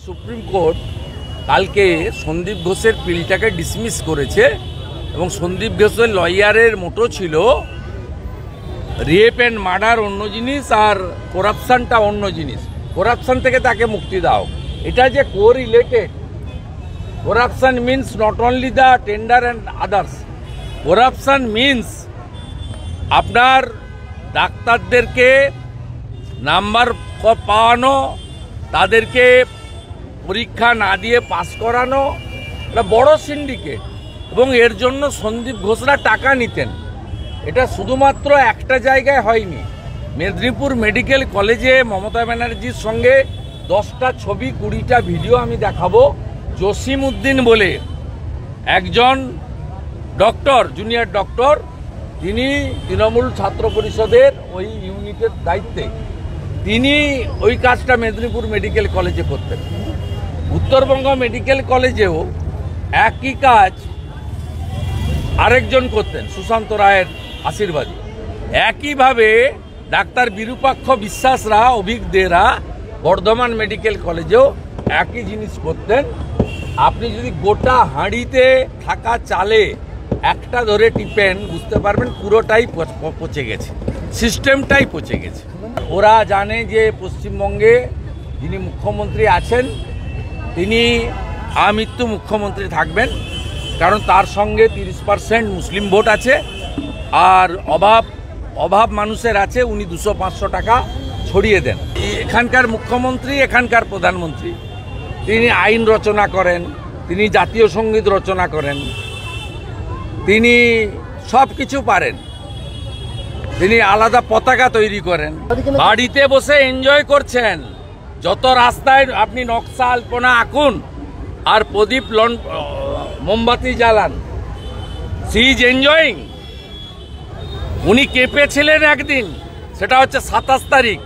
Supreme court কালকে সন্দীপ ঘোষের পিলটাকে dismiss করেছে এবং সন্দীপ ঘোষের লয়ারের মোটো ছিল রেপ অ্যান্ড মার্ডার অন্য জিনিস আর করাপশনটা অন্য জিনিস, করাপশন থেকে তাকে মুক্তি দাও। এটা যে correlated, corruption means not only the tender and others, corruption means আপনার ডাক্তারদেরকে নাম্বার পাওয়ানো, তাদেরকে পরীক্ষা না দিয়ে পাস করানো, এটা বড় সিন্ডিকেট। এবং এর জন্য সন্দীপ ঘোষরা টাকা নিতেন। এটা শুধুমাত্র একটা জায়গায় হয়নি, মেদিনীপুর মেডিকেল কলেজে মমতা ব্যানার্জির সঙ্গে 10টা ছবি 20টা ভিডিও আমি দেখাবো। জসিম উদ্দিন বলে একজন ডক্টর, জুনিয়র ডক্টর, তিনি তৃণমূল ছাত্র পরিষদের ওই ইউনিটের দায়িত্বে, তিনি ওই কাজটা মেদিনীপুর মেডিকেল কলেজে করতেন। উত্তরবঙ্গ মেডিকেল কলেজেও একই কাজ আরেকজন করতেন, সুশান্ত রায়ের আশীর্বাদী। একইভাবে ডাক্তার বিরূপাক্ষ বিশ্বাসরা, অভিজ্ঞদেরা বর্ধমান মেডিকেল কলেজেও একই জিনিস করতেন। আপনি যদি গোটা হাঁড়িতে থাকা চালে একটা ধরে টিপেন, বুঝতে পারবেন পুরোটাই পচে গেছে, সিস্টেমটাই পচে গেছে। ওরা জানে যে পশ্চিমবঙ্গে যিনি মুখ্যমন্ত্রী আছেন তিনি আমৃত্যু মুখ্যমন্ত্রী থাকবেন, কারণ তার সঙ্গে 30% মুসলিম ভোট আছে, আর অভাব মানুষের আছে, উনি 200-500 টাকা ছড়িয়ে দেন। এখানকার মুখ্যমন্ত্রী, এখানকার প্রধানমন্ত্রী, তিনি আইন রচনা করেন, তিনি জাতীয় সঙ্গীত রচনা করেন, তিনি সব কিছু পারেন, তিনি আলাদা পতাকা তৈরি করেন, বাড়িতে বসে এনজয় করছেন। যত রাস্তায় আপনি নকশা আলপনা আঁকুন আর প্রদীপ মোমবাতি জ্বালান, সি ইজ এনজয়িং। উনি কেঁপেছিলেন একদিন, সেটা হচ্ছে 27 তারিখ।